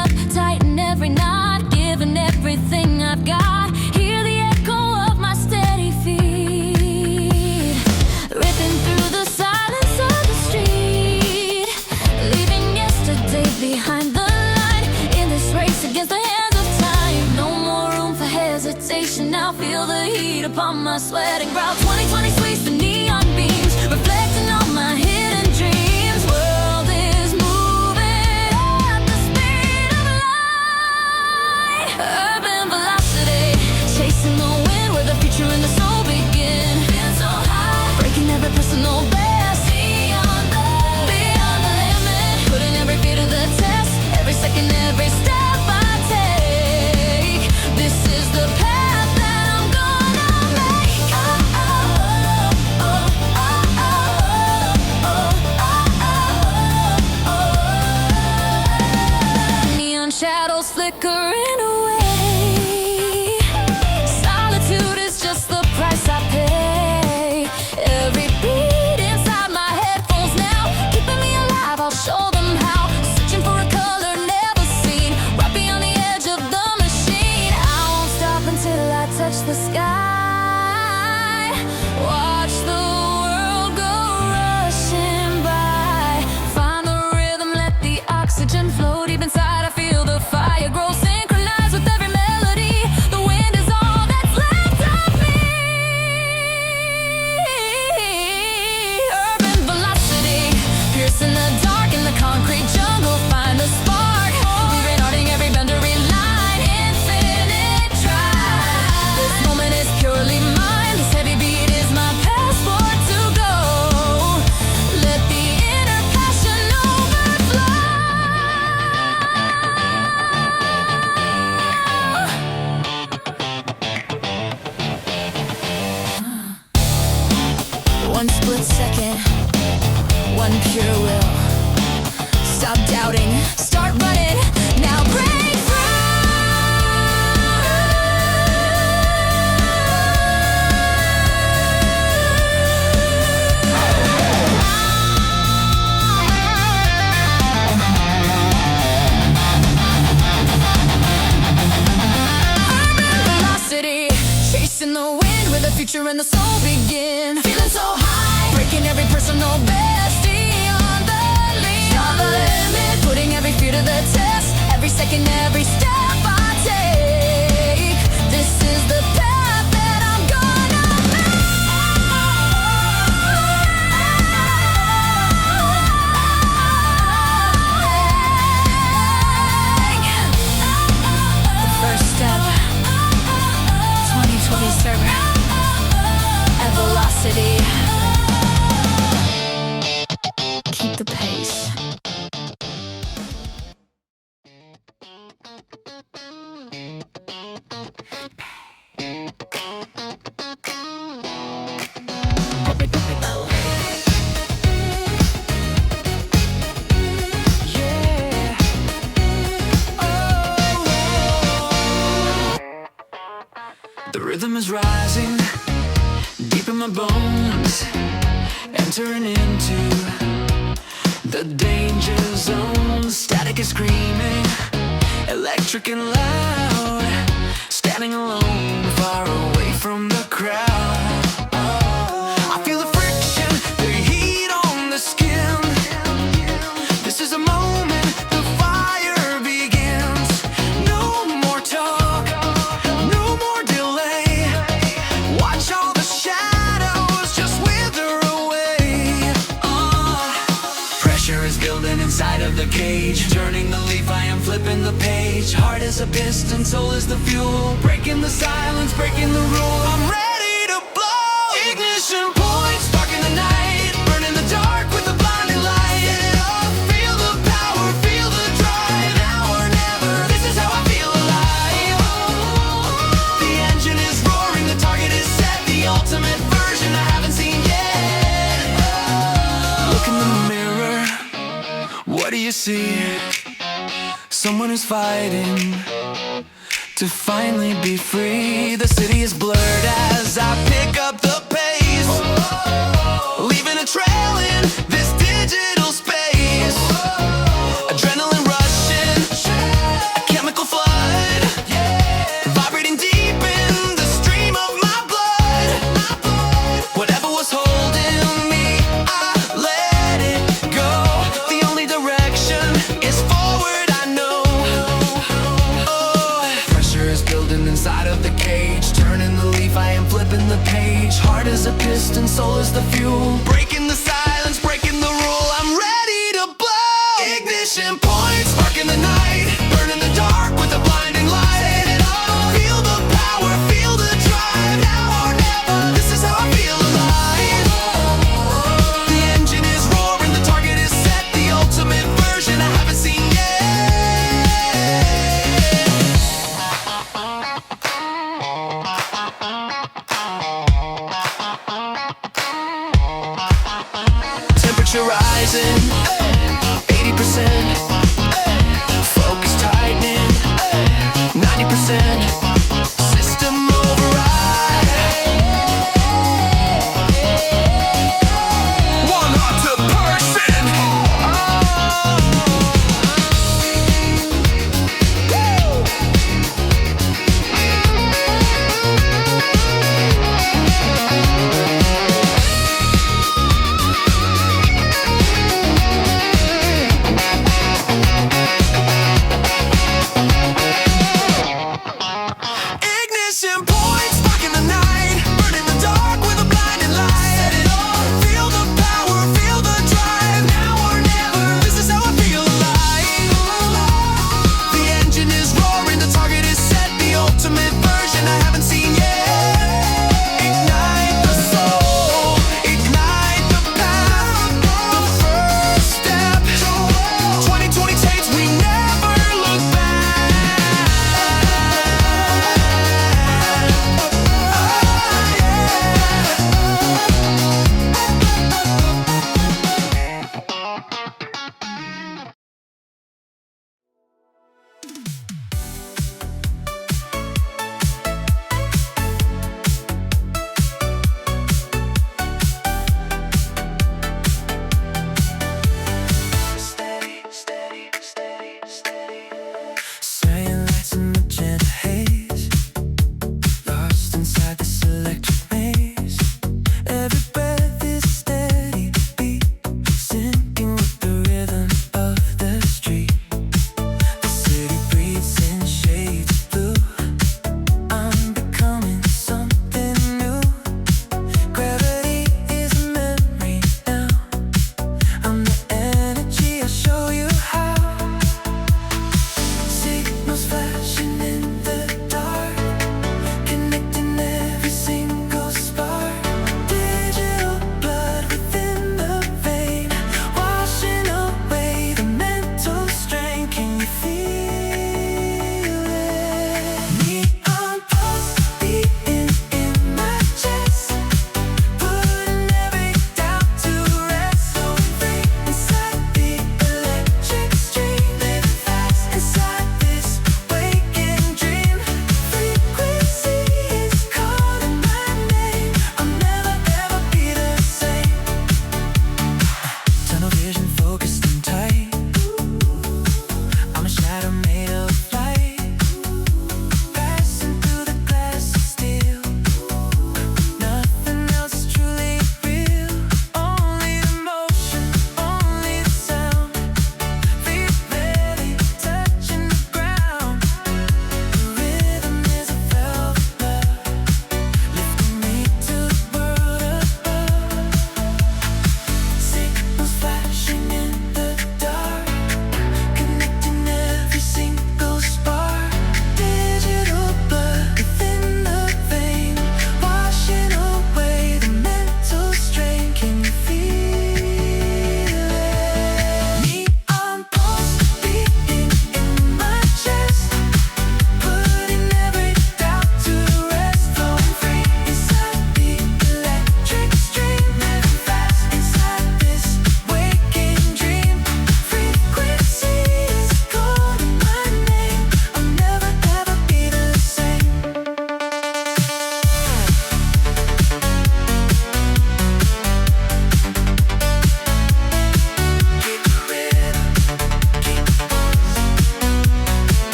up, tighten every knot, giving everything I've got. Hear the echo of my steady feet, ripping through the silence of the street, leaving yesterday behind the line. In this race against the hands of time, no more room for hesitation. Now feel the heat upon my sweating brow. 2020 sweeps the neon beams, reflecting on my hidden dreams. World is moving at the speed of light. Urban velocity, chasing the wind where the future and the soul begin. Feeling so high, breaking every personal best. Beyond the limit, putting every fear to the test. Every second, every step I take, this is the path that I'm gonna make. Neon shadows flickering away. Solitude is just the price I pay. Every beat inside my headphones now, keeping me alive, I'll show them how. Searching for a color never seen, right beyond the edge of the machine. I won't stop until I touch the sky. Watch the world go rushing by. Find the rhythm, let the oxygen flow deep inside. I feel the fire grow, synchronized with every melody. The wind is all that's left of me. Urban velocity, piercing the dark in the concrete jungle. Find a spark, rewriting every boundary line. Infinite drive, this moment is purely mine. This heavy beat is my passport to go. Let the inner passion overflow. One split second, one pure will. Stop doubting, start running, now break velocity, chasing the wind where the future and the soul begin. Feeling so high, breaking every personal best. Beyond the limit, putting every fear to the test. Every second, every step I take, this is the path that I'm gonna make. The first step, 2020 server, at velocity. Keep the pace. The rhythm is rising deep in my bones, entering into the danger zone. Static is screaming, electric and loud, standing alone, far away from the crowd. I feel the friction, the heat on the skin. This is a moment, the fire begins. No more talk, no more delay. Watch all the shadows just wither away. Pressure is building inside of the cage. Turning the leaf, I am flipping the page. Heart is a piston, soul is the fuel. Breaking the silence, breaking the rule. I'm ready to blow. Ignition point, sparking the night. Burning the dark with the blinding light. Set it off, feel the power, feel the drive. Now or never, this is how I feel alive. The engine is roaring, the target is set. The ultimate version I haven't seen yet. Look in the mirror, what do you see? Someone is fighting to finally be free. The city is blurred as I pick up the pace, leaving a trail in this digital space. Adrenaline rushing, is a piston, soul is the fuel. Breaking the silence, breaking the rule. I'm ready to blow. Ignition point, spark in the night, burn in the dark with a blinding light. Hit it all. Feel the power, feel the drive. Now or never, this is how I feel alive. The engine is roaring, the target is set. The ultimate version I haven't seen yet.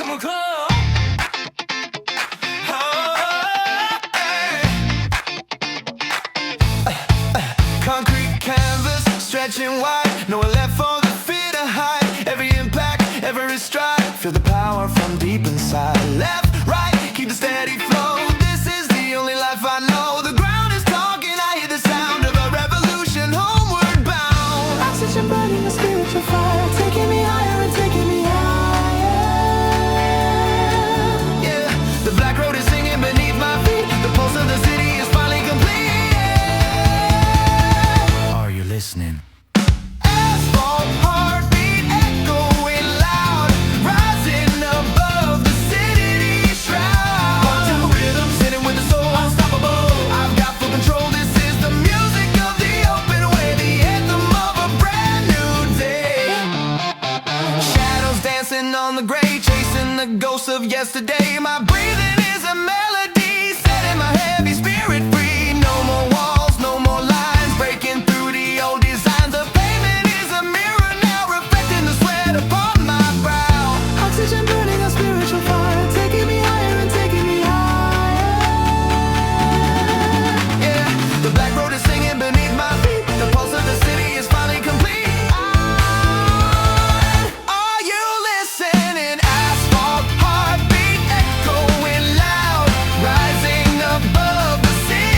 Come on, come on. Concrete canvas, stretching wide. Nowhere left for the feet to hide. Every impact, every stride. Feel the power from deep inside. Left, right, keep the steady flow. This is the only life I know. The ground is talking, I hear the sound of a revolution homeward bound. Oxygen burning a spiritual fire, taking me higher and taking me higher. Yeah, the black road is singing beneath my feet. The pulse of the city is finally complete. Are you listening? Asphalt heartbeat echoing loud, rising above the city shroud. Part two rhythm, sitting with the soul unstoppable. I've got full control. This is the music of the open way, the anthem of a brand new day. Shadows dancing on the gray, chasing the ghosts of yesterday. My breathing is a melody, setting my heavy spirit free. No more walls, no more lines, breaking through the old designs. The pavement is a mirror now, reflecting the sweat upon my brow. Oxygen burning a spiritual fire, taking me higher and taking me higher. Yeah, the black road is singing beneath my feet. The pulse of the city is finally complete. Are you listening? Asphalt heartbeat echoing loud, rising above the city.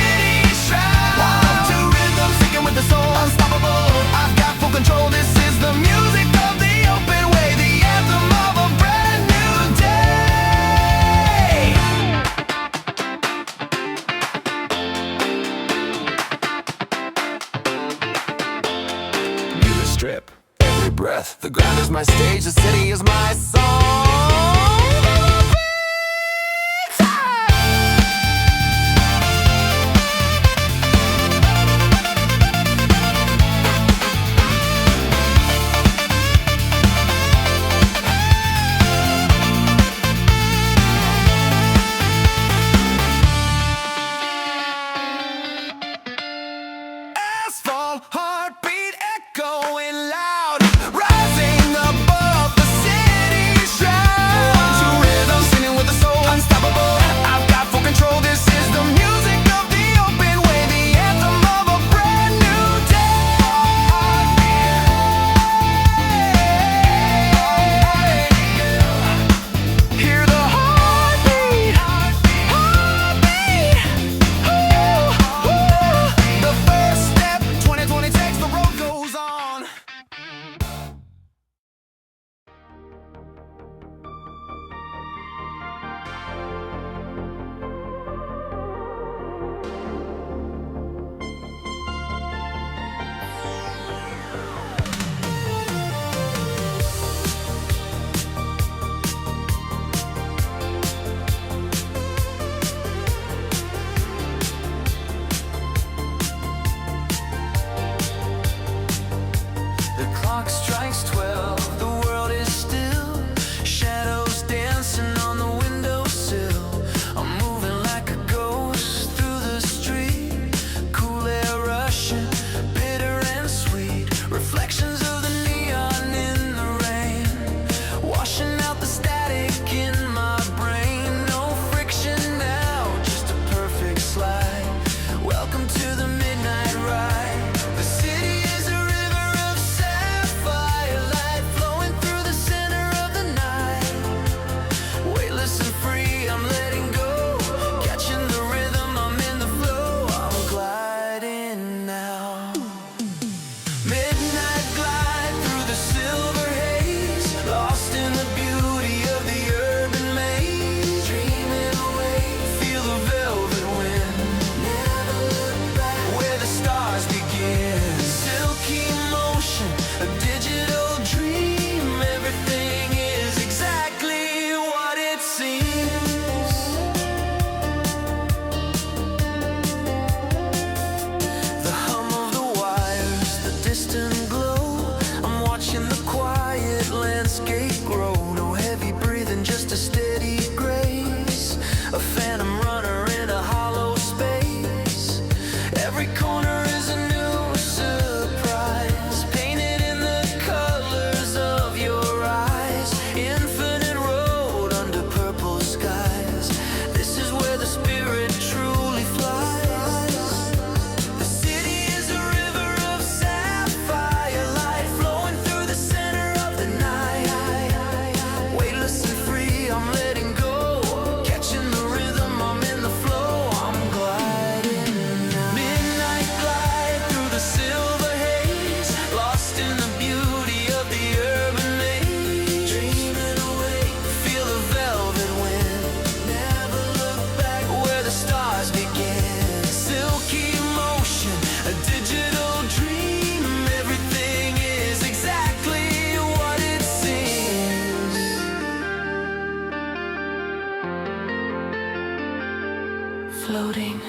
floating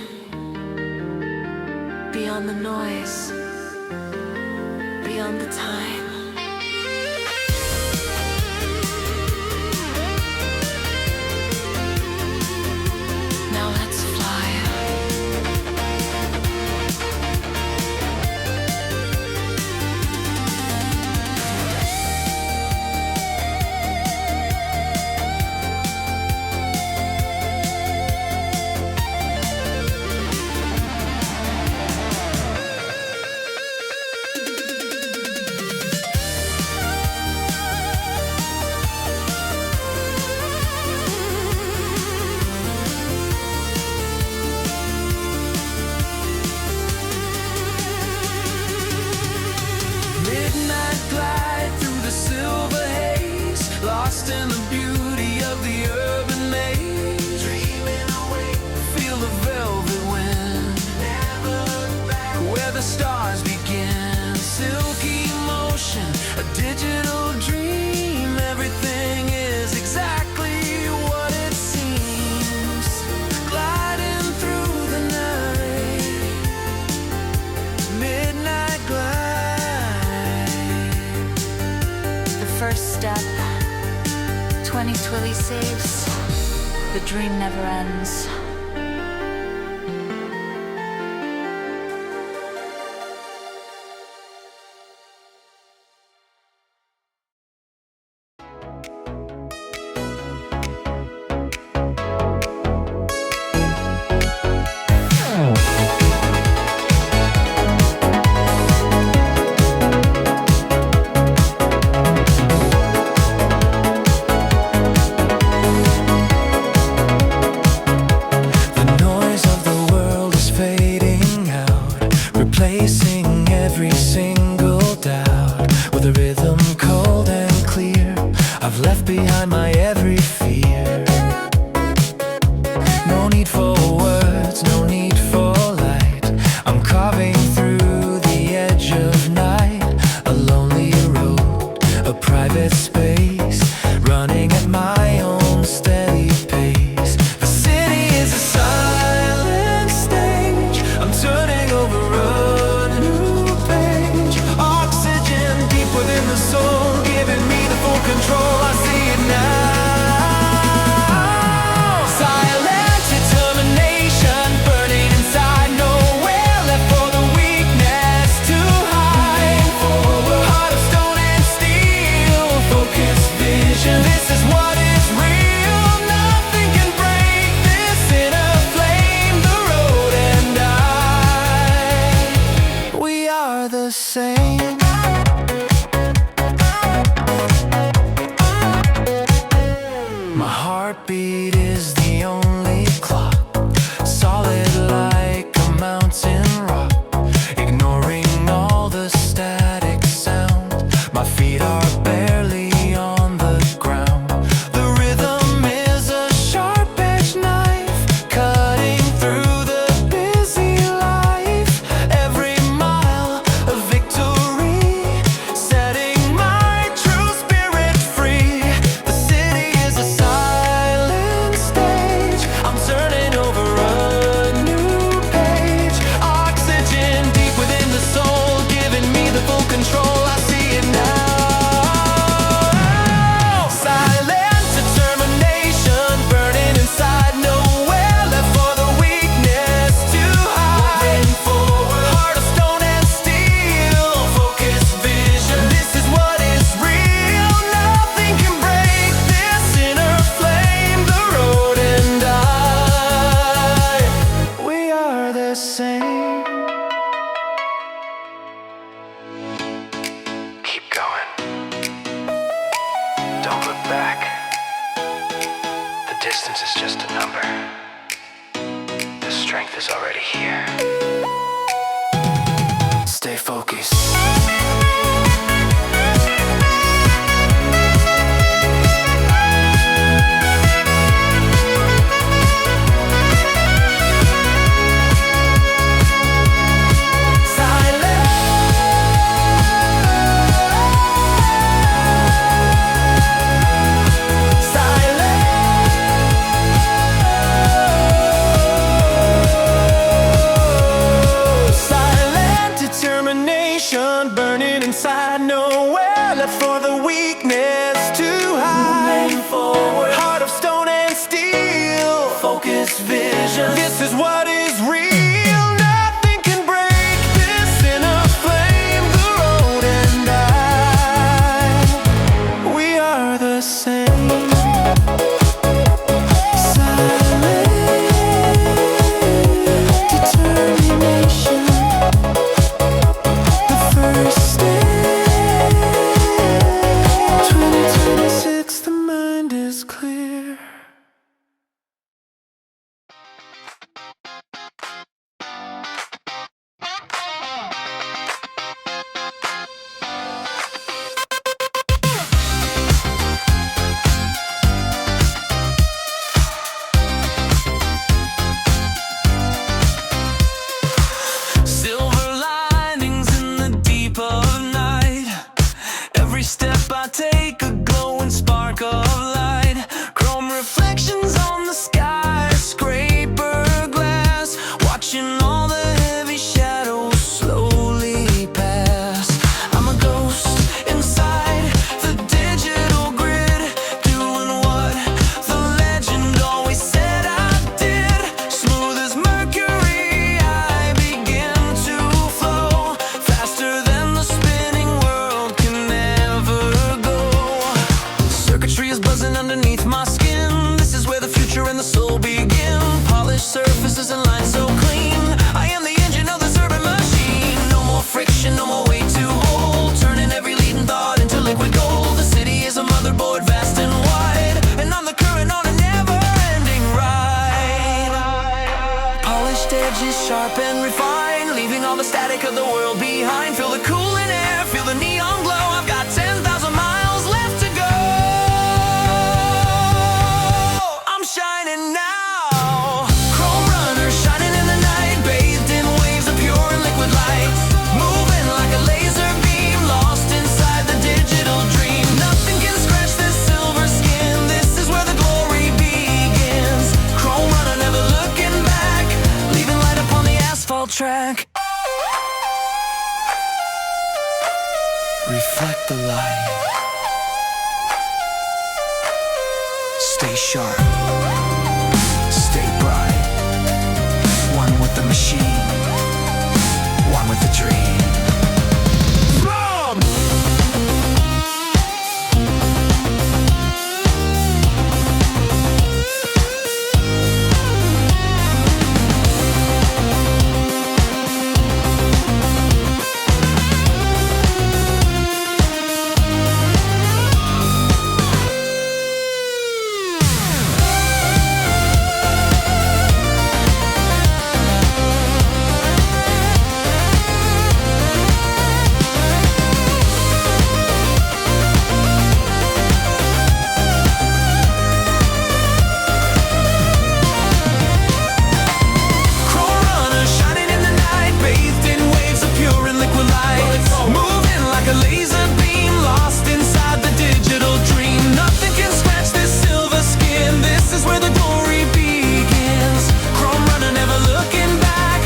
beyond the noise, beyond the time. Now let's fly. Midnight glide through the silver haze, lost in the beauty of the urban maze. Dreaming awake, feel the velvet wind. Never look back where the stars begin. Silky motion, a digital dream. Everything is exactly what it seems. Gliding through the night, midnight glide. The first step, 20 twilly saves. The dream never ends. The noise of the world is fading out, replacing every single doubt with a rhythm cold and clear. I've left behind my every fear. No need for words, no need for light. I'm carving through the edge of night. A lonely road, a private space, running at my own steady pace. The city is a silent stage. I'm turning over a new page. Oxygen deep within the soul, giving me the full control. I see it now. Silent determination, burning inside. Nowhere left for the weakness to hide. Heart of stone and steel, focused vision. This is what is real. Nothing can break this inner flame. The road and I, we are the same. My heartbeat is the only clock, solid like a mountain rock, ignoring all the static sound. My feet are barely on the ground. The rhythm is a sharp-edged knife, cutting through the busy life. Every mile a victory, setting my true spirit free. The city is a silent stage. I'm turning over a new page. Oxygen deep within the soul, giving me the full control. I see it now. Silent determination, burning inside. Nowhere left for the weakness to hide. Heart of stone and steel, focused vision. This is what is real. Nothing can break this inner flame. The road and I, we are the same. Keep going. Don't look back. The distance is just a number. The strength is already here. Stay focused. Silent. is what is real. Nothing can break this inner flame. The road and I, we are the same. Silent determination. The first step. 2026, the mind is clear. Silver linings in the deep of night. Every step I take, a glowing spark of light. Chrome reflections on the skyscraper glass. Watching all the heavy shadows slowly pass. I'm a ghost inside the digital grid, doing what the legend always said I did. Smooth as mercury, I begin to flow faster than the spinning world can ever go. Circuitry is buzzing underneath my skin. This is where the future and the soul begin. Polished surfaces and lines so clean. I am the engine of this urban machine. No more friction, no more weight to hold. Turning every leading thought into liquid gold. The city is a motherboard, vast and wide, and I'm the current on a never-ending ride. Polished edges, sharp and refined, leaving all the static of the world behind. Feel the cooling air, feel the neon glow. I've got 10,000 miles left to go. I'm shining now. Chrome runner shining in the night, bathed in waves of pure and liquid light. Moving like a laser beam, lost inside the digital dream. Nothing can scratch this silver skin. This is where the glory begins. Chrome runner, never looking back, leaving light upon the asphalt track. Reflect the light. Stay sharp. Stay bright. One with the machine. One with the dream. Mom! Chrome runner shining in the night, bathed in waves of pure and liquid light. Moving like a laser beam, lost inside the digital dream. Nothing can scratch this silver skin. This is where the glory begins. Chrome runner, never looking back,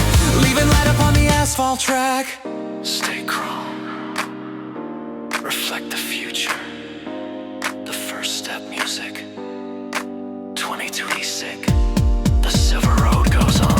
leaving light upon the asphalt track. Stay chrome. Reflect the future. The first step music. 2026. The silver road goes on.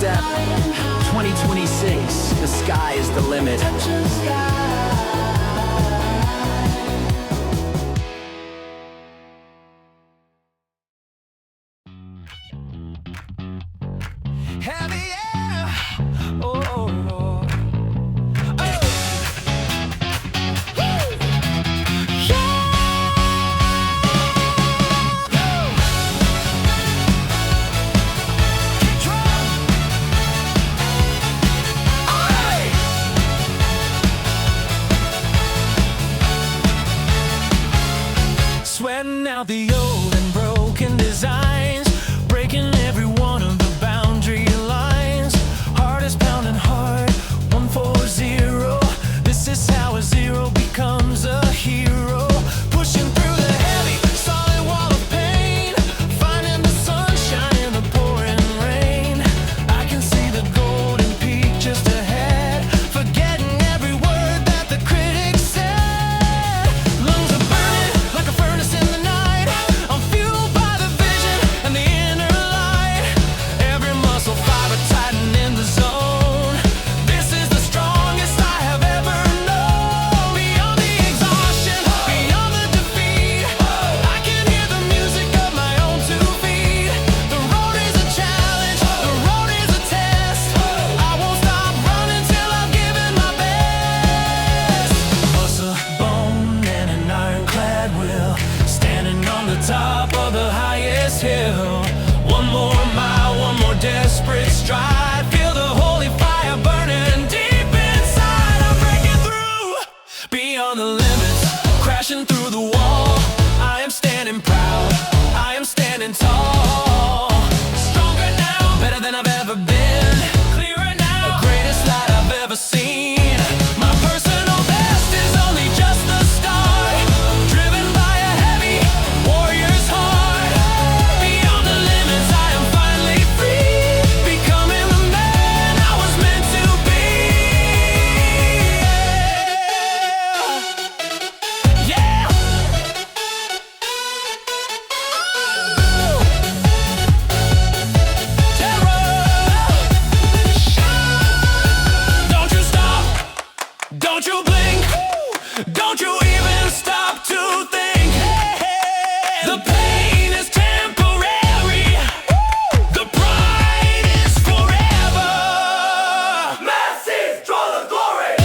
step. 2026, the sky is the limit. Heavy air. Oh, oh, oh. Sweating out the old and broken designs, breaking every one of the boundary lines. Heart is pounding hard, 140. This is how a zero becomes a hero. Pushing through the heavy, solid wall of pain, finding the sunshine in the pouring rain. I can see the golden peak just ahead, forgetting every word that the critics said. Lungs are burning like a furnace in the night. I'm fueled by the vision and the inner light. Every muscle fiber tighten in the zone. This is the strongest I have ever known. Beyond the exhaustion, beyond the defeat, I can hear the music of my own 2 feet. The road is a challenge, the road is a test. I won't stop running till I've given my best. Muscle, bone, and an ironclad will, standing on the top of the highest hill. One more mile, one more desperate stride. Feel the holy fire burning deep inside. I'm breaking through, beyond the limits, crashing through the wall. I am standing proud, I am standing tall. Stronger now, better than I've ever been. Clearer now, the greatest light I've ever seen. My personal best is only just the start. Driven by a heavy warrior's heart. Beyond the limits, I am finally free, becoming the man I was meant to be. Yeah. Don't you stop, don't you blink, don't you even stop to think. The pain is temporary, the pride is forever. Masses draw the glory.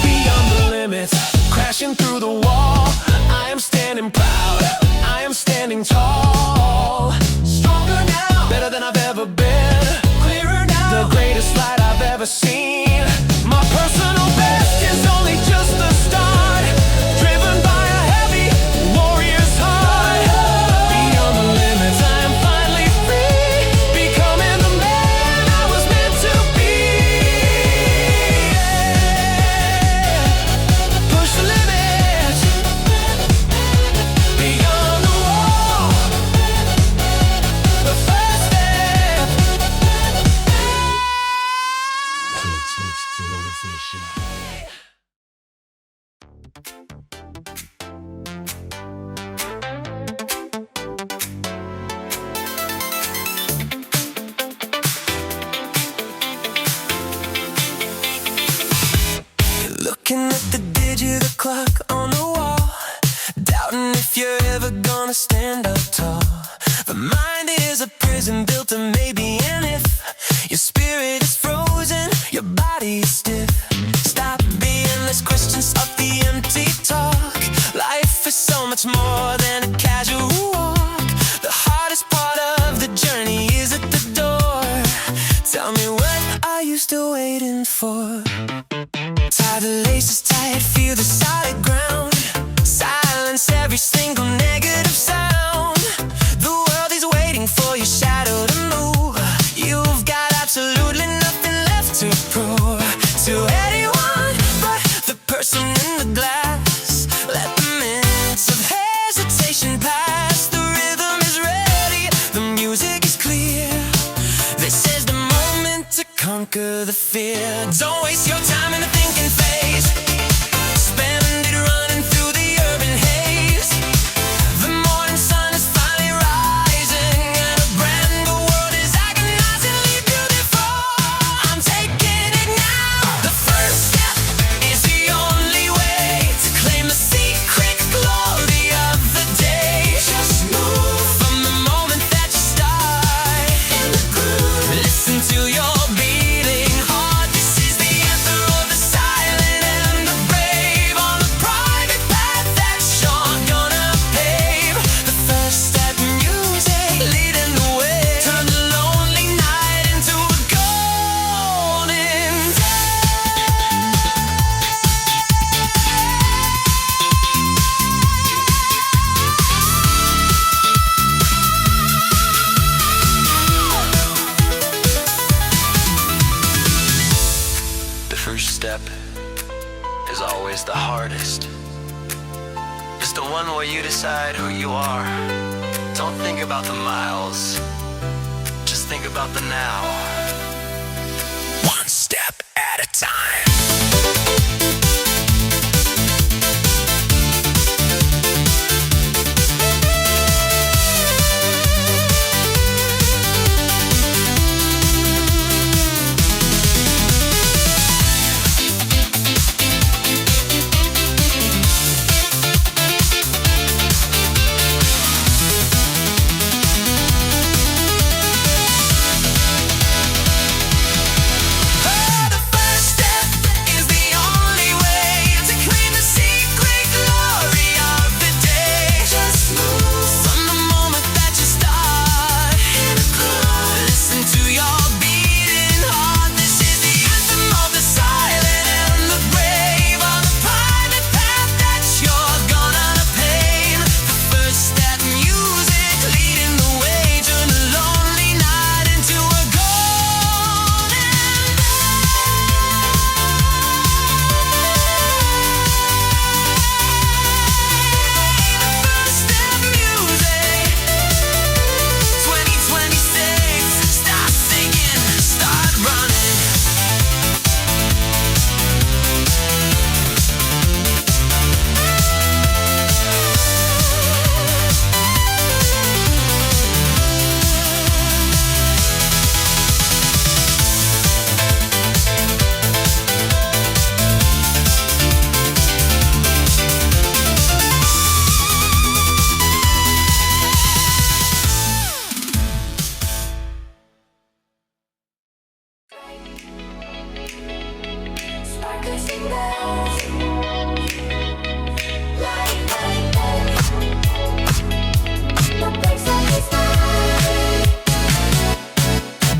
Beyond the limits, crashing through the wall. I am standing proud, I am standing tall. Stronger now, better than I've ever been. Clearer now, the greatest light I've ever seen. My personal best is only just the start. Driven by a heavy warrior's heart. Beyond the limits, I am finally free, becoming the man I was meant to be. Push the limits, beyond the wall. The first step. Looking at the digital clock on the wall, doubting if you're ever gonna stand up tall. The mind is a prison built to maybe and if. Your spirit is frozen, your body is stiff. Stop being endless questions of the empty talk. Life is so much more than a casual walk. The hardest part of the journey is at the door. Tell me, what are you still waiting for? Tie the laces tight, feel the solid ground. Silence every single negative sound. The world is waiting for your shadow to move. You've got absolutely over the fear. Don't waste your time in the thinking phase. Spend it running through the urban haze. The morning sun is finally rising, and a brand new world is agonizingly beautiful. I'm taking it now. The first step is the only way to claim the secret glory of the day. Just move from the moment that you start in the groove. Listen to your beating heart. This is the anthem of the silent and the brave on the private path that you're gonna pave. The first step, music leading the way. Turn the lonely night into a golden day. The first step is always the hardest. It's the one where you decide who you are. Don't think about the miles, just think about the now. One step at a time. The first step is the only way to claim the secret glory of the day. Just move from the moment that you start in the groove. Listen to your beating heart. This is the anthem of the silent and the brave on the private path that you're gonna pave. The first step, music leading the way. Turn a lonely night into a golden day. First step, music. 2026. Stop singing, start running.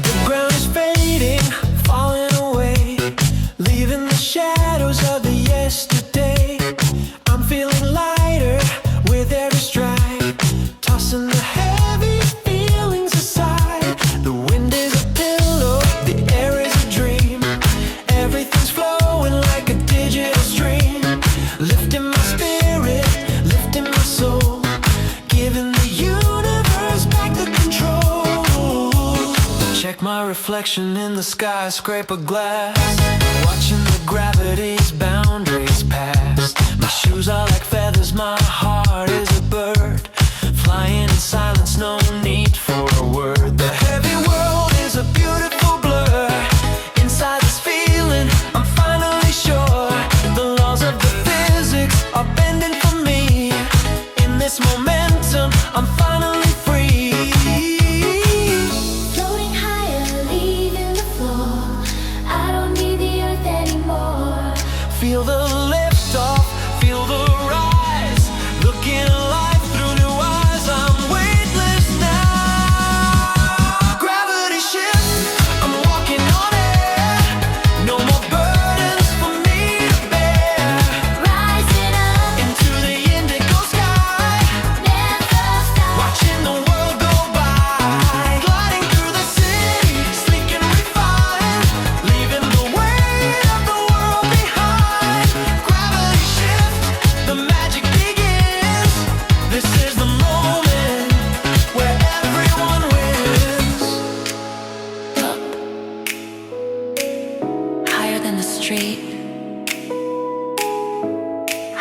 The ground is fading, falling away, leaving the shadows of the yesterday. I'm feeling lighter with every stride, tossing the heavy feelings aside. The wind is a pillow, the air is a dream. Everything's flowing like a digital stream, lifting my spirit, lifting my soul, giving the universe back the control. Check my reflection in the skyscraper glass, watching the gravity's boundaries pass. My shoes are like feathers, my heart is a bird, flying in silence, no need for a word. The heavy world is a beautiful blur. Inside this feeling, I'm finally sure the laws of the physics are bending for me. In this momentum, I'm finally free. Floating higher, leaving the floor. I don't need the earth anymore. Feel the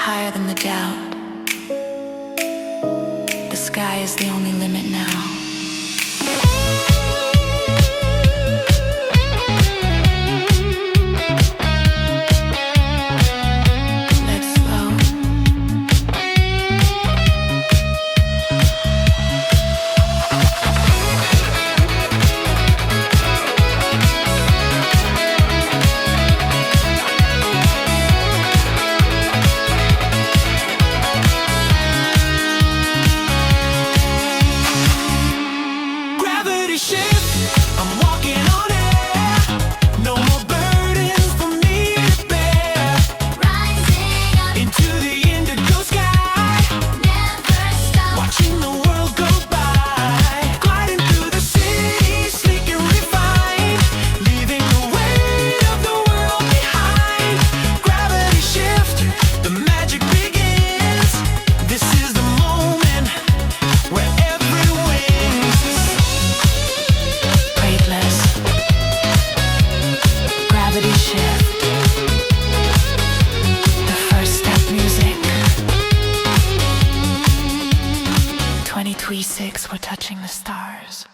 higher than the doubt. The sky is the only limit now. We're touching the stars.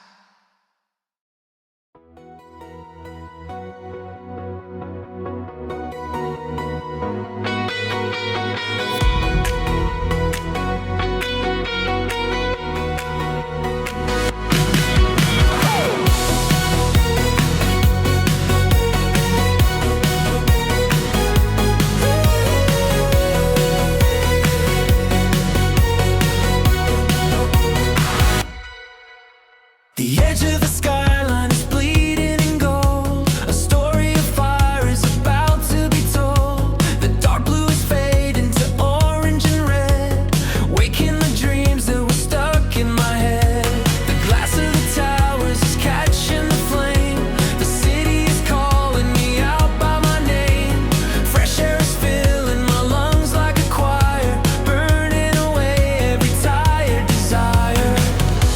The edge of the skyline is bleeding in gold. A story of fire is about to be told. The dark blue is fading to orange and red, waking the dreams that were stuck in my head. The glass of the towers is catching the flame. The city is calling me out by my name. Fresh air is filling my lungs like a choir, burning away every tired desire.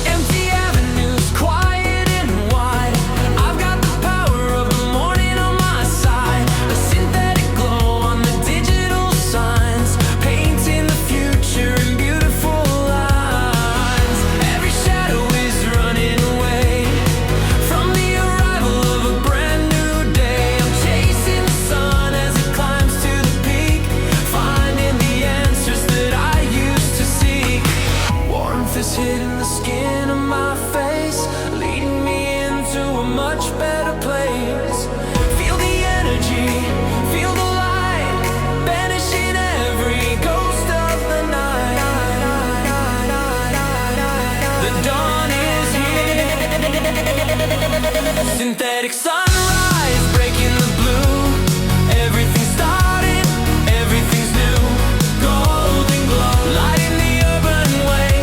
Empty avenues, quiet and wide. I've got the power of the morning on my side. A synthetic glow on the digital signs, painting the future in beautiful lines. Every shadow is running away from the arrival of a brand new day. I'm chasing the sun as it climbs to the peak, finding the answers that I used to seek. Warmth is hitting the skin of my face, leading me into a much better place. Feel the energy, feel the light, banishing every ghost of the night. The dawn is here. Synthetic sunrise breaking the blue. Everything's started, everything's new. Golden glow, lighting the urban way.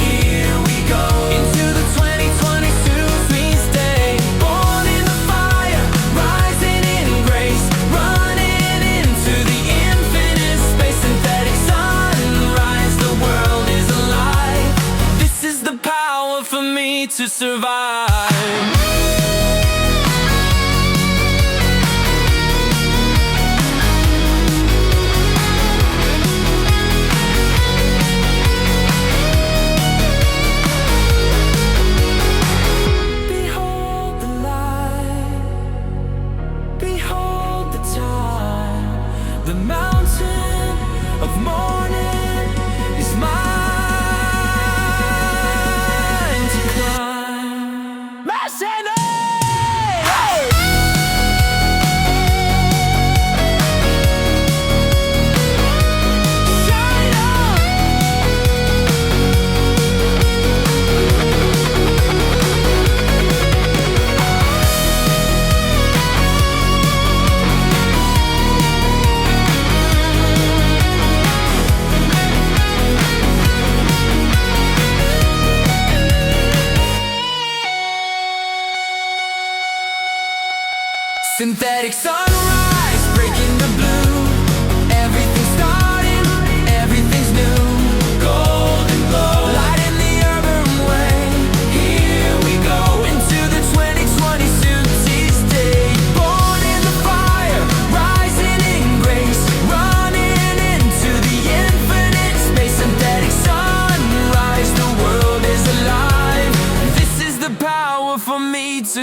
Here we go into the 2022 means day. Born in the fire, rising in grace, running into the infinite space. Synthetic sunrise, the world is alive. This is the power for me to survive. Behold the light, behold the time. The mountain of morning is mine to climb.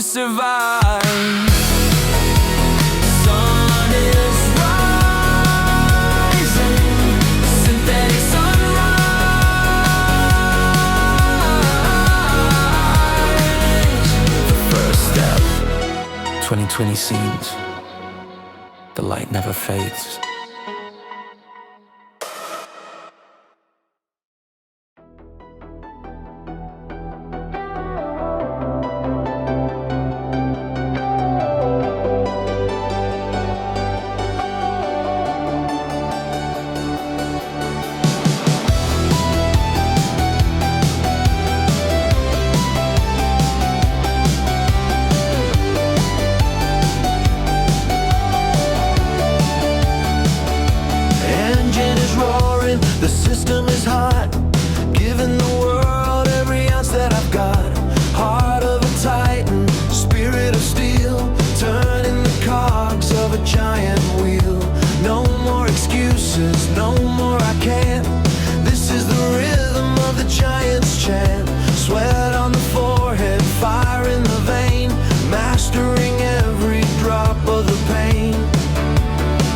survive. Sun is rising, synthetic sunrise. The first step, 2020 scenes. The light never fades. The system is hot, giving the world every ounce that I've got. Heart of a titan, spirit of steel, turning the cogs of a giant wheel. No more excuses, no more I can't. This is the rhythm of the giant's chant. Sweat on the forehead, fire in the vein, mastering every drop of the pain.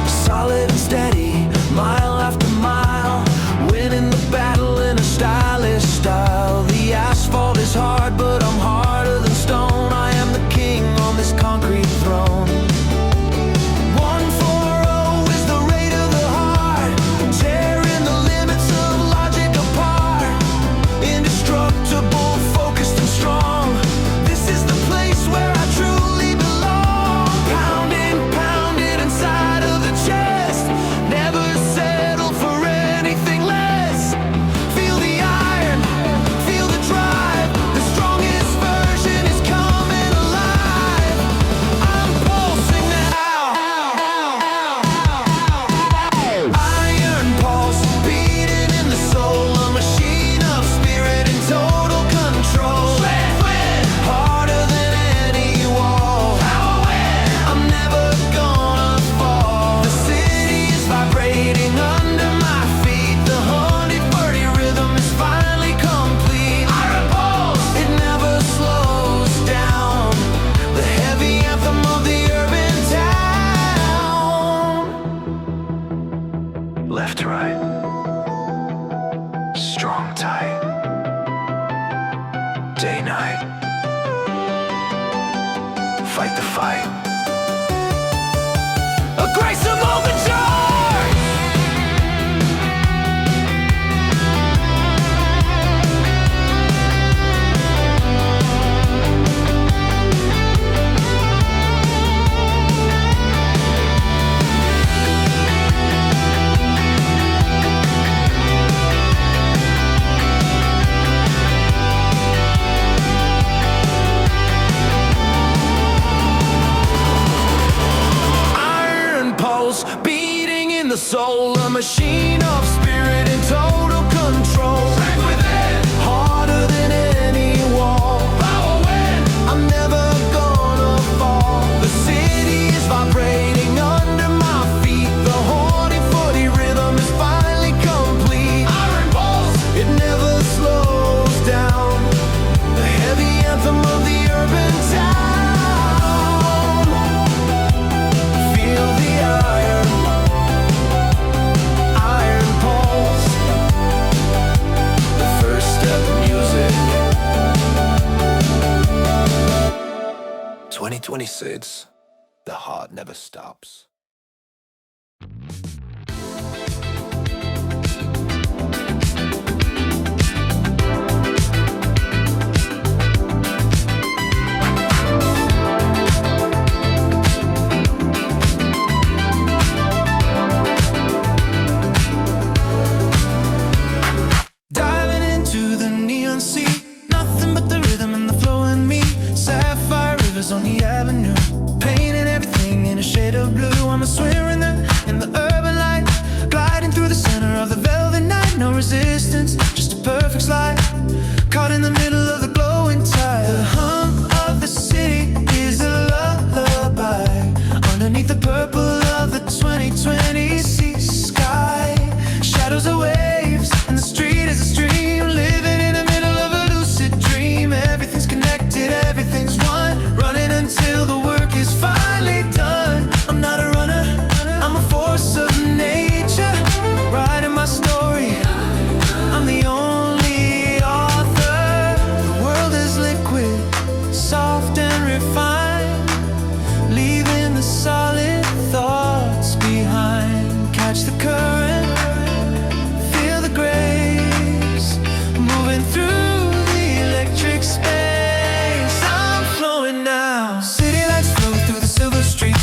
Solid and steady, mile after mile, winning the battle in a stylish style. The asphalt is hard, but I'm harder than stone. I am the king on this concrete throne. 140 is the rate of the heart, tearing the limits of logic apart. Indestructible, focused and strong. This is the place where I truly belong. Pounding, pounding inside of the chest, never settle for anything less. Feel the iron, feel the drive. The strongest version is coming alive. I'm pulsing now. Iron pulse beating in the soul, a machine of spirit in total control. Harder than any wall. I'm never gonna fall. The city is vibrating under my feet. The honey-birdie rhythm is finally complete. Iron pulse, it never slows down. The heavy anthem of the urban town. Left to right, strong tight, day night, fight the fight. A grace of overture. Iron pulse beating in the soul, a machine of spirit in total control. Harder than any wall. I'm never gonna fall. The city is vibrating under my feet. The horny-footy rhythm is finally complete. Iron pulse, it never slows down. The heavy anthem of the urban town. Feel the iron, iron pulse. The first step of music. 2026, the heart never stops. Diving into the neon sea, nothing but the rhythm and the flow in me. Sapphire rivers on the avenue, painting everything in a shade of blue. I'm a swimmer in the urban light, gliding through the center of the velvet night. No resistance, just a perfect slide, caught in the middle of the glowing tide. The hum of the city is a lullaby, underneath the purple of the 2020 sky. Shadows are waves, and the street is a stream, living in the middle of a lucid dream. Everything's connected, everything's one, running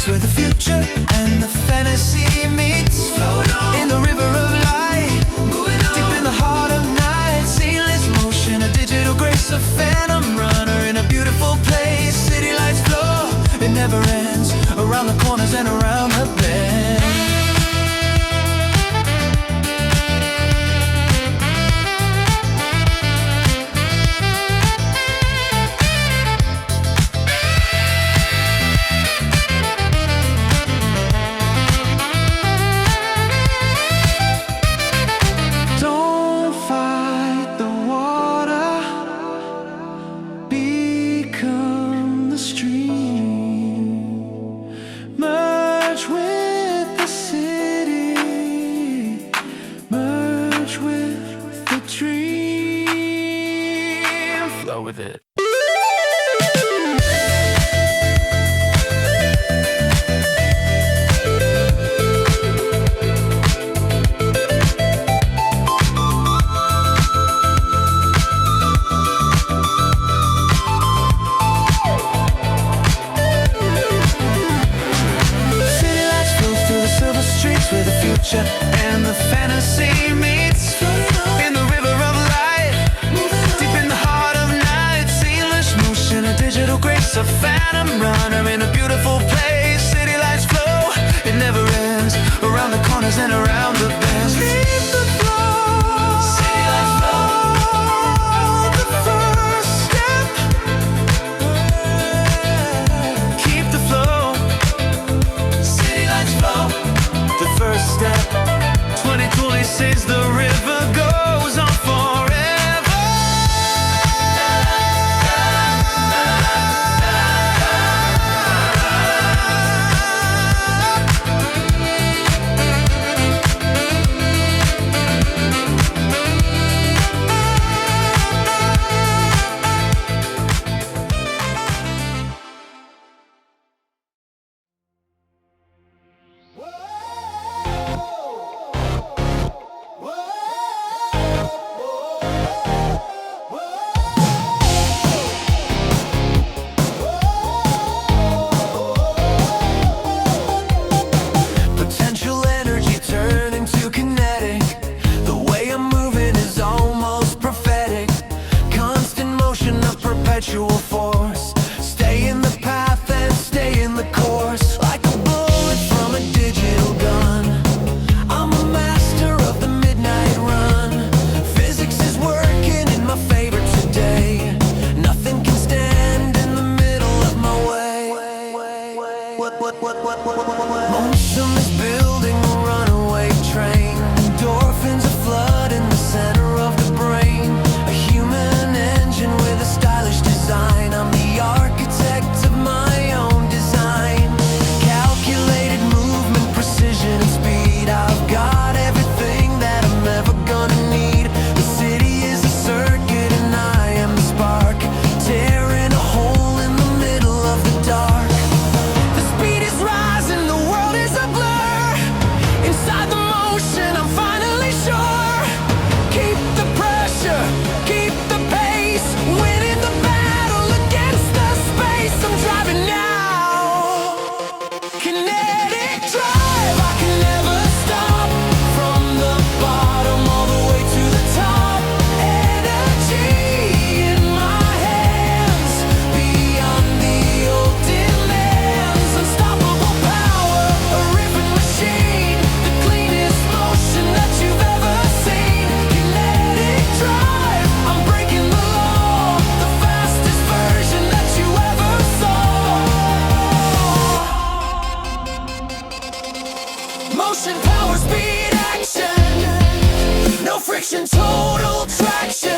streets where the future and the fantasy meets. In the river of light, deep in the heart of night. Seamless motion, a digital grace, a phantom runner in a beautiful place. City lights flow, it never ends. Around the corners and around the bend. With it. City lights flow through the silver streets where the future and the fantasy meets. In the river of light, deep in the heart of night. Seamless motion, a digital grace, a phantom runner in a beautiful place. City lights flow, it never ends. Around the corners and around the bends. Keep the flow. City lights flow. The first step. Keep the flow. City lights flow. The first step. 2026, the river goes on forever. Potential energy turning to kinetic. The way I'm moving is almost prophetic. Constant motion of perpetual force. Stay in the path and stay in the course. Like a bullet from a digital gun. I'm a master of the midnight run. Physics is working in my favor today. Nothing can stand in the middle of my way. Momentum is building a runaway train. Endorphins are flooding the center of the brain. A human engine with a stylish design. I'm the architect of my own design. Calculated movement, precision and speed. I've got everything that I'm ever gonna need. The city is a circuit and I am the spark. Tearing a hole in the middle of the dark. The speed is rising, the world is a blur. Inside the motion, I'm finally sure. Keep the pressure, keep the pace. Winning the battle against the space. I'm driving now. Kinetic drive, I can never stop. From the bottom all the way to the top. Energy in my hands. Beyond the old demands. Unstoppable power, a ripping machine. The cleanest motion that you've ever seen. Kinetic drive, I'm breaking the law. The fastest version that you ever saw. Motion, power, speed, action. No friction, total traction.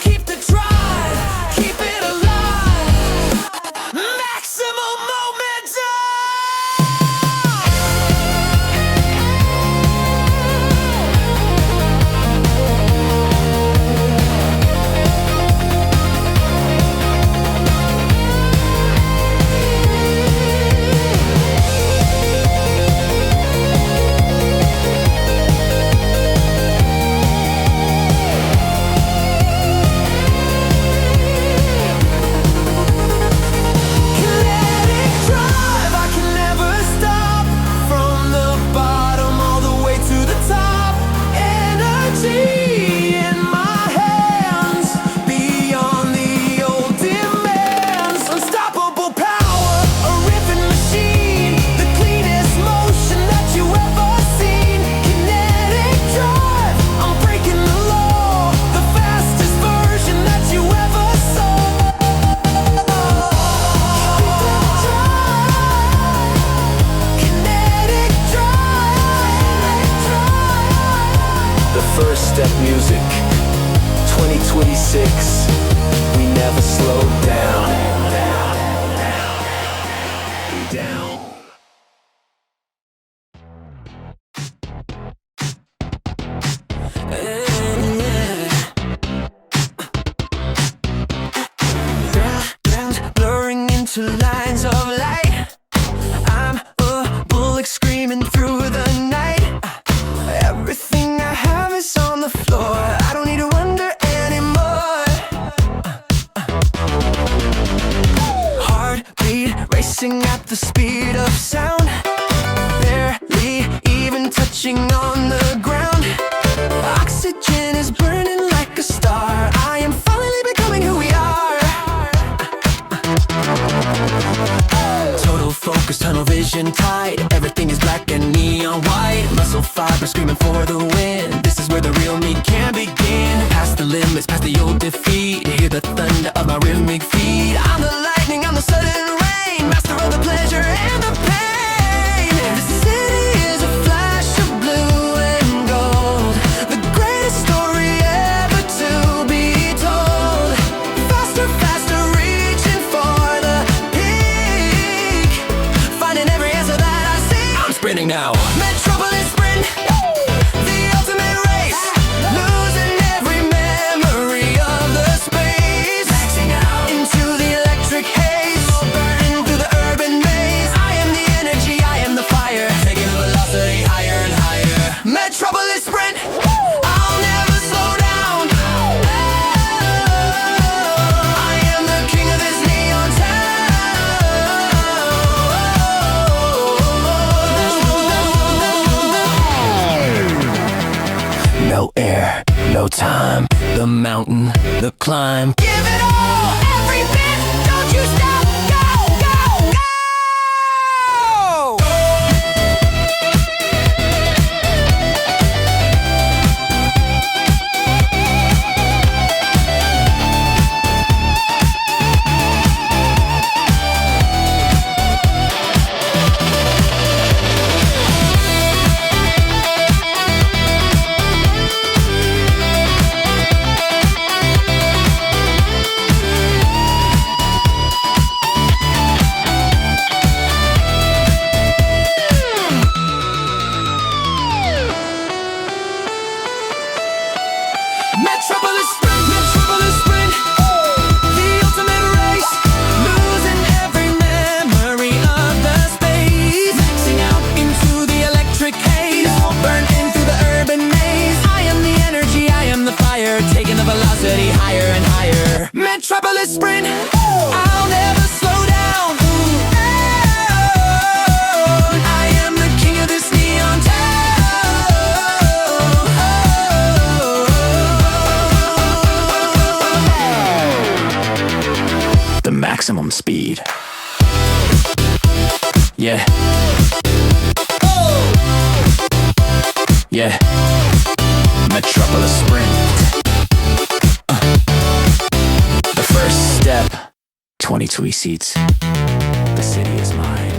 Keep the drive, keep it alive. Maximum momentum. First step music 2026 we never slow down blurring into lines of light I'm a bullet screaming through the night everything I have is on the floor I don't need to wonder anymore Heartbeat racing at the speed of sound barely even touching on the ground Oxygen is burning like a star I am finally becoming who we are Total focus, tunnel vision tight Everything is black and neon white Muscle fiber screaming for the win This is where the real me can begin Past the limits, past the old defeat Hear the thunder of my rhythmic feet I'm the lightning, I'm the sudden rain Master of the pleasure and the pain The city is a flash of blue and gold The greatest story ever to be told Faster, faster, reaching for the peak Finding every answer that I seek I'm sprinting now Metropolis Sprint The ultimate race Losing every memory of the space Maxing out into the electric haze Burning through the urban maze I am the energy, I am the fire Taking the velocity higher and higher Metropolis Sprint I'll never slow down I am the king of this neon town No air, no time The mountain, the climb Give it all, every bit Don't you stop, go, go, go Metropolis Sprint, Metropolis Sprint The ultimate race Losing every memory of the space Maxing out into the electric haze Burn into the urban maze I am the energy, I am the fire Taking the velocity higher and higher Metropolis Sprint I'll never slow down I am the king of this neon town The maximum speed Yeah Yeah Metropolis Sprint The first step 22 seats The city is mine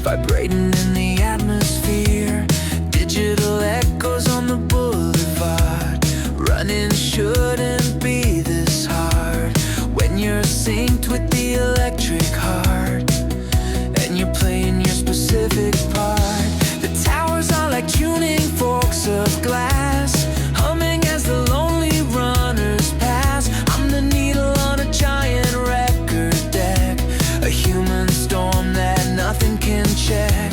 vibrating in the atmosphere. Digital echoes on the boulevard. Running shouldn't be this hard when you're synced with the electric heart and you're playing your specific part. The towers are like tuning forks of glass, humming as the lonely runners pass. I'm the needle on a giant record deck, a human storm that nothing can check.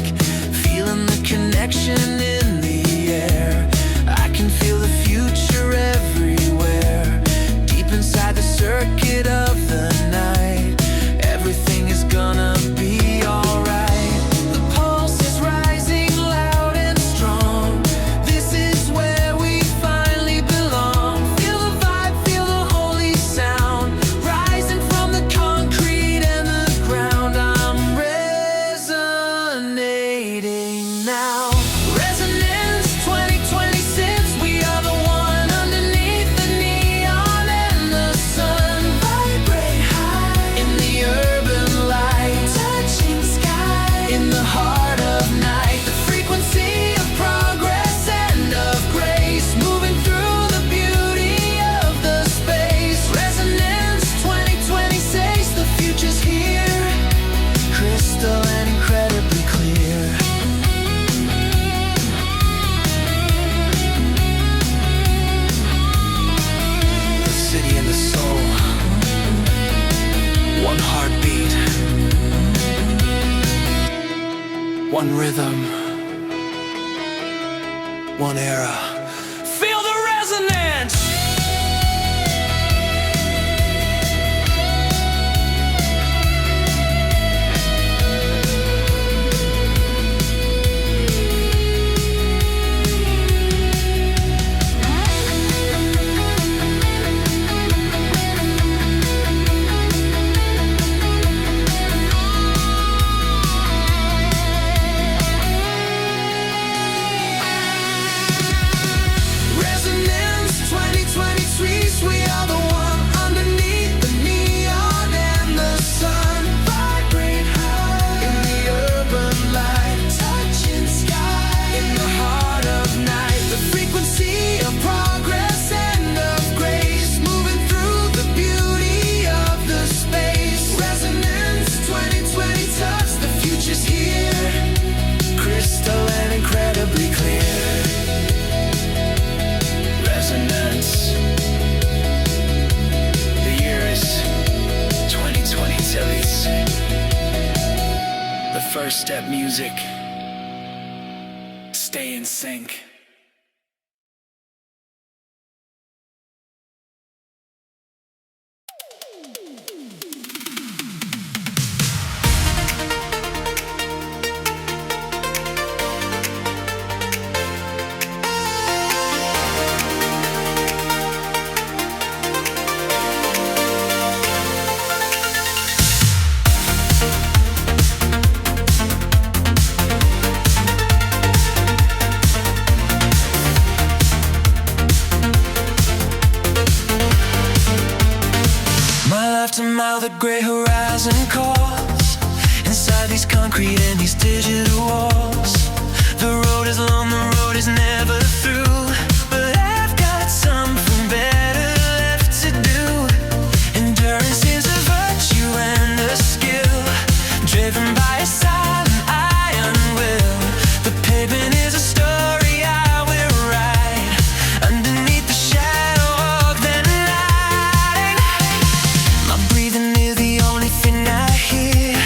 Feeling the connection in the air, I can feel the future everywhere. Deep inside the circuit of the night, everything is gonna be alright. The pulse is rising loud and strong. This is where we finally belong. Feel the vibe, feel the holy sound, rising from the concrete and the ground. I'm resonating now. Resonance 2026, we are the one underneath the neon and the sun. Vibrate high in the urban light, touching sky in the heart of night. The frequency of progress and of grace, moving through the beauty of the space. Resonance 2026, the future's here, crystal and incredibly clear. The city and the soul, one heartbeat, one rhythm, one era. Feel the resonance! Resonance 2026, we are the one underneath the neon and the sun. Vibrate high in the urban light, touching sky in the heart of night. The frequency of progress and of grace, moving through the beauty of the space. Resonance 2020, touch, the future's here, crystal and incredibly clear. Resonance. The year is 2020 Tilly's. The first step music. Stay in sync. To mile the gray horizon calls inside these concrete and these digital walls. The road is long, the road is never through, but I've got something better left to do. Endurance is a virtue and a skill, driven by a silent iron will. The pavement is a story I will write underneath the shadow of the night. My breathing is the only thing I hear,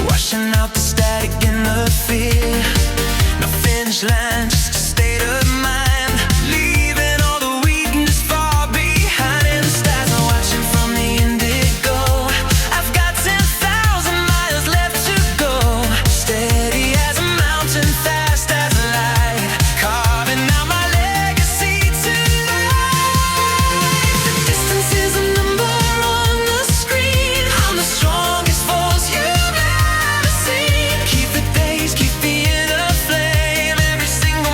washing out the static and the fear. No finish line, just a state of mind, leaving all the weakness far behind. And the stars are watching from the indigo. I've got 10,000 miles left to go, steady as a mountain, fast as a light, carving out my legacy tonight. The distance is a number on the screen. I'm the strongest force you've ever seen. Keep the days, keep the inner flame. Every single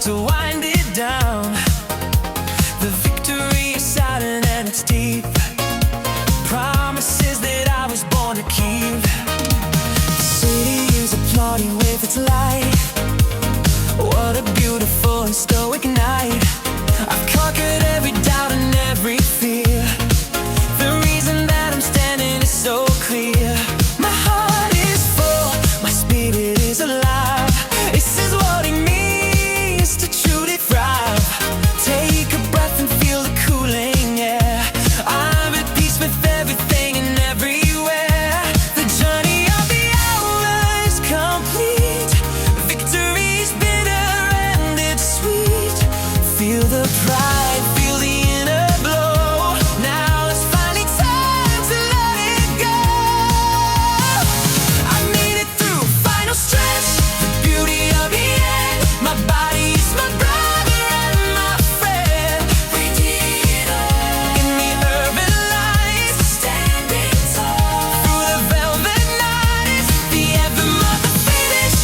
to wind it down. The victory is silent and it's deep. Promises that I was born to keep. The city is applauding with its light. What a beautiful and stoic night. I've conquered every doubt and every fear. The reason that I'm standing is so clear. My heart is full, my spirit is alive. This is what it means to truly thrive. Take a breath and feel the cooling air. I'm at peace with everything and everywhere. The journey of the hour is complete. Victory's bitter and it's sweet. Feel the pride, feel the inner glow. Now it's finally time to let it go. I made it through final stretch, the beauty of the end. My body's my brother and my friend. We did it all in the urban lights, standing tall through the velvet nights. The anthem of the finish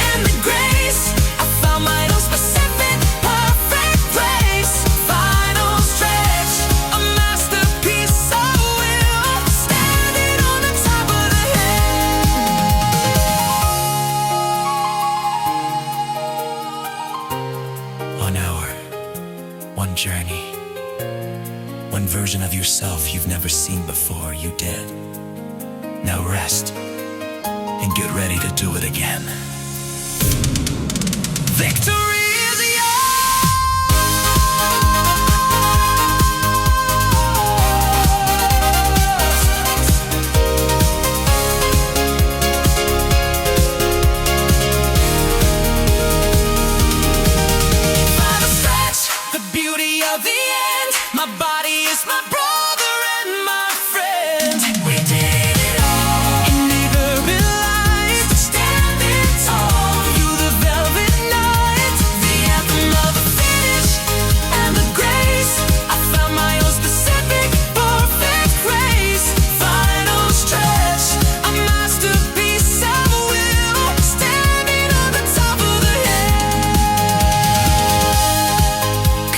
and the grace. I found my own specific, perfect place. Final stretch, a masterpiece of will, standing on the top of the hill. 1 hour, one journey, one version of yourself you've never seen before. You did. Now rest and get ready to do it again. Victory is Final stretch, the beauty of the end. My body is my brother and my friend. We did it all in the urban lights, standing tall through the velvet night. The anthem of the finish and the grace. I found my own specific, perfect grace. Final stretch, a masterpiece of will, standing on the top of the hill.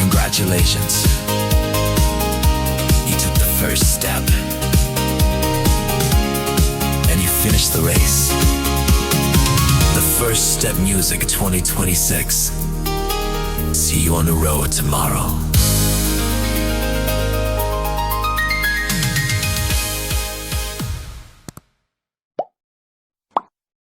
Congratulations. You took the first step and you finished the race. The First Step Music 2026. See you on the road tomorrow.